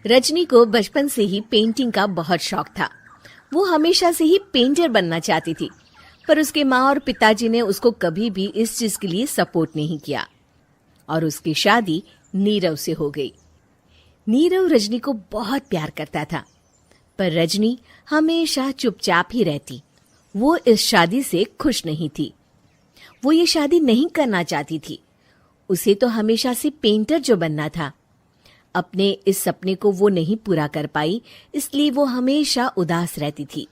रजनी को बचपन से ही पेंटिंग का बहुत शौक था। वो हमेशा से ही पेंटर बनना चाहती थी, पर उसके माँ और पिताजी ने उसको कभी भी इस चीज के लिए सपोर्ट नहीं किया और उसकी शादी नीरव से हो गई। नीरव रजनी को बहुत प्यार करता था, पर रजनी हमेशा चुपचाप ही रहती। वो इस शादी से खुश नहीं थी। वो ये शादी नहीं करना चाहती थी। उसे तो हमेशा से पेंटर जो बनना था। अपने इस सपने को वो नहीं पूरा कर पाई, इसलिए वो हमेशा उदास रहती थी।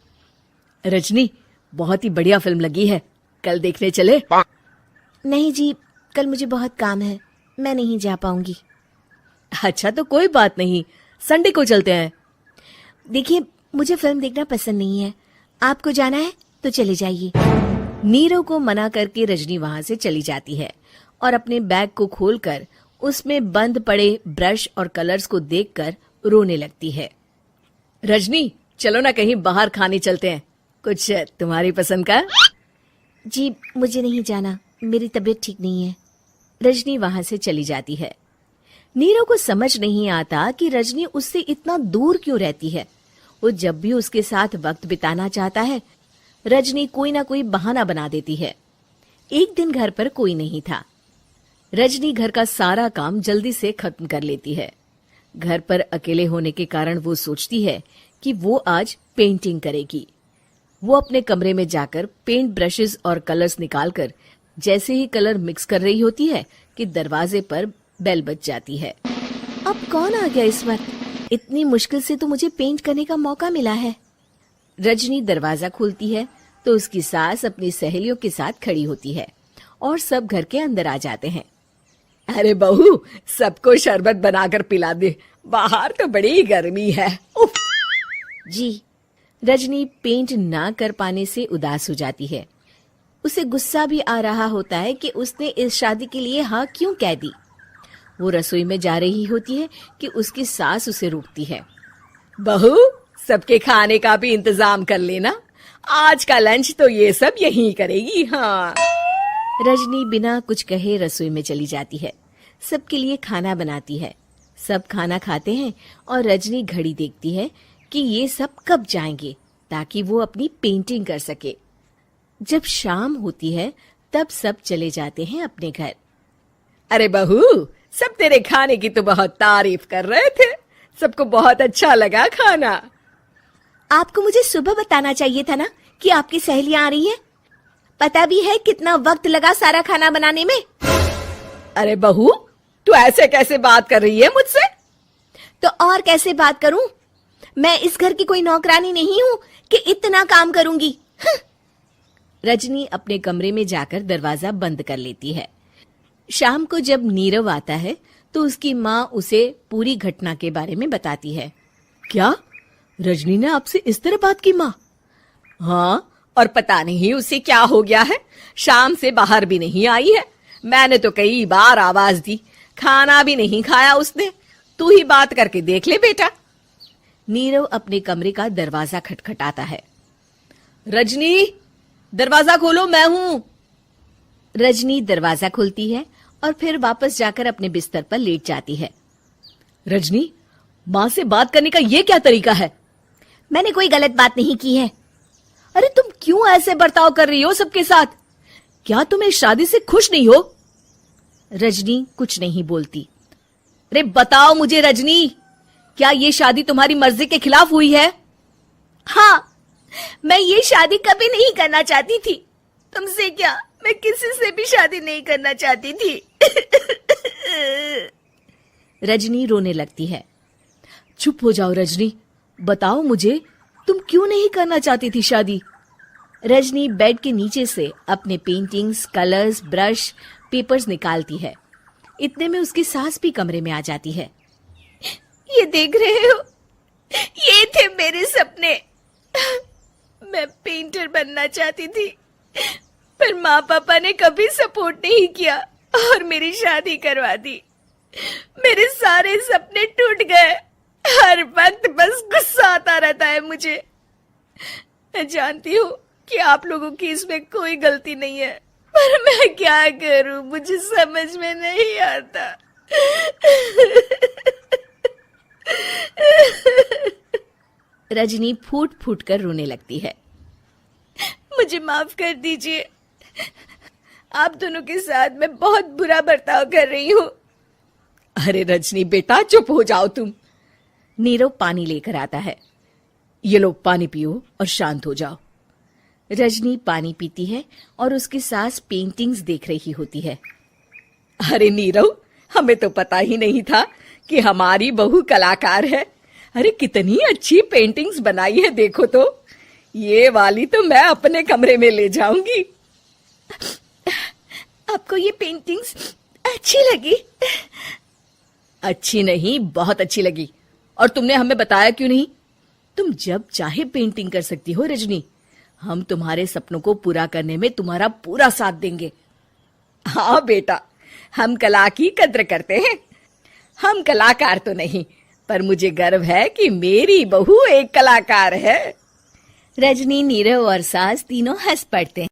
रजनी, बहुत ही बढ़िया फिल्म लगी है, कल देखने चले? नहीं जी, कल मुझे बहुत काम है, मैं नहीं जा पाऊंगी। अच्छा तो कोई बात नहीं, संडे को चलते हैं। देखिए, मुझे फिल्म देखना पसंद नहीं है। आपको जाना है तो चले जाइए। नीरव को मना करके रजनी वहां से चली जाती है और अपने बैग को खोलकर उसमें बंद पड़े ब्रश और कलर्स को देखकर रोने लगती है। रजनी, चलो ना कहीं बाहर खाने चलते हैं, कुछ तुम्हारी पसंद का। जी, मुझे नहीं जाना, मेरी तबीयत ठीक नहीं है। रजनी वहां से चली जाती है। नीरव को समझ नहीं आता कि रजनी उससे इतना दूर क्यों रहती है। वो जब भी उसके साथ वक्त बिताना चाहता है, रजनी कोई ना कोई बहाना बना देती है। एक दिन घर पर कोई नहीं था। रजनी घर का सारा काम जल्दी से खत्म कर लेती है। घर पर अकेले होने के कारण वो सोचती है कि वो आज पेंटिंग करेगी। वो अपने कमरे में जाकर पेंट ब्रशेस और कलर्स निकालकर जैसे ही कलर मिक्स कर रही होती है कि दरवाजे पर बेल बज जाती है। अब कौन आ गया इस वक्त? इतनी मुश्किल से तो मुझे पेंट करने का मौका मिला है। रजनी दरवाजा खोलती है तो उसकी सास अपनी सहेलियों के साथ खड़ी होती है और सब घर के अंदर आ जाते हैं। अरे बहू, सबको शरबत बनाकर पिला दे, बाहर तो बड़ी गर्मी है। उफ। जी। रजनी पेंट ना कर पाने से उदास हो जाती है। उसे गुस्सा भी आ रहा होता है कि उसने इस शादी के लिए हाँ क्यों कह दी। वो रसोई में जा रही होती है कि उसकी सास उसे रोकती है। बहू, सबके खाने का भी इंतजाम कर लेना, आज का लंच तो ये सब यहीं करेगी। हाँ। रजनी बिना कुछ कहे रसोई में चली जाती है। सबके लिए खाना बनाती है। सब खाना खाते हैं और रजनी घड़ी देखती है कि ये सब कब जाएंगे ताकि वो अपनी पेंटिंग कर सके। जब शाम होती है तब सब चले जाते हैं अपने घर। अरे बहू, सब तेरे खाने की तो बहुत तारीफ कर रहे थे, सबको बहुत अच्छा लगा खाना। आपको मुझे सुबह बताना चाहिए था ना कि आपकी सहेलियां आ रही हैं। पता भी है कितना वक्त लगा सारा खाना बनाने में। अरे बहू, तू ऐसे कैसे बात कर रही है मुझसे? तो और कैसे बात करूं? मैं इस घर की कोई नौकरानी नहीं हूं कि इतना काम करूंगी। रजनी अपने कमरे में जाकर दरवाजा बंद कर लेती है। शाम को जब नीरव आता है तो उसकी माँ उसे पूरी घटना के बारे में बताती है। क्या रजनी ने आपसे इस तरह बात की माँ? हाँ, और पता नहीं उसे क्या हो गया है, शाम से बाहर भी नहीं आई है। मैंने तो कई बार आवाज दी, खाना भी नहीं खाया उसने। तू ही बात करके देख ले बेटा। नीरव अपने कमरे का दरवाजा खटखटाता है। रजनी, दरवाजा खोलो, मैं हूं। रजनी दरवाजा खोलती है और फिर वापस जाकर अपने बिस्तर पर लेट जाती है। रजनी, माँ से बात करने का ये क्या तरीका है? मैंने कोई गलत बात नहीं की है। अरे तुम क्यों ऐसे बर्ताव कर रही हो सबके साथ? क्या तुम इस शादी से खुश नहीं हो? रजनी कुछ नहीं बोलती। अरे बताओ मुझे रजनी, क्या ये शादी तुम्हारी मर्जी के खिलाफ हुई है? हाँ, मैं ये शादी कभी नहीं करना चाहती थी। तुमसे क्या, मैं किसी से भी शादी नहीं करना चाहती थी। रजनी रोने लगती है। चुप हो जाओ रजनी, बताओ मुझे, तुम क्यों नहीं करना चाहती थी शादी? रजनी बेड के नीचे से अपने पेंटिंग्स, कलर्स, ब्रश, पेपर्स निकालती है। इतने में उसकी सास भी कमरे में आ जाती है। ये देख रहे हो, ये थे मेरे सपने। मैं पेंटर बनना चाहती थी, पर माँ पापा ने कभी सपोर्ट नहीं किया और मेरी शादी करवा दी। मेरे सारे सपने टूट गए। हर वक्त बस गुस्सा आता रहता है मुझे। मैं जानती हूँ कि आप लोगों की इसमें कोई गलती नहीं है, पर मैं क्या करूं, मुझे समझ में नहीं आता। रजनी फूट फूट कर रोने लगती है। मुझे माफ कर दीजिए, आप दोनों के साथ मैं बहुत बुरा बर्ताव कर रही हूँ। अरे रजनी बेटा, चुप हो जाओ तुम। नीरव पानी लेकर आता है। ये लो पानी पियो और शांत हो जाओ। रजनी पानी पीती है और उसकी सास पेंटिंग्स देख रही होती है। अरे नीरव, हमें तो पता ही नहीं था कि हमारी बहू कलाकार है। अरे कितनी अच्छी पेंटिंग्स बनाई है, देखो तो। ये वाली तो मैं अपने कमरे में ले जाऊंगी। आपको ये पेंटिंग्स अच्छी लगी? अच्छी नहीं, बहुत अच्छी लगी। और तुमने हमें बताया क्यों नहीं? तुम जब चाहे पेंटिंग कर सकती हो रजनी। हम तुम्हारे सपनों को पूरा करने में तुम्हारा पूरा साथ देंगे। हाँ बेटा, हम कला की कद्र करते हैं। हम कलाकार तो नहीं, पर मुझे गर्व है कि मेरी बहू एक कलाकार है। रजनी, नीरव और सास तीनों हंस पड़ते हैं।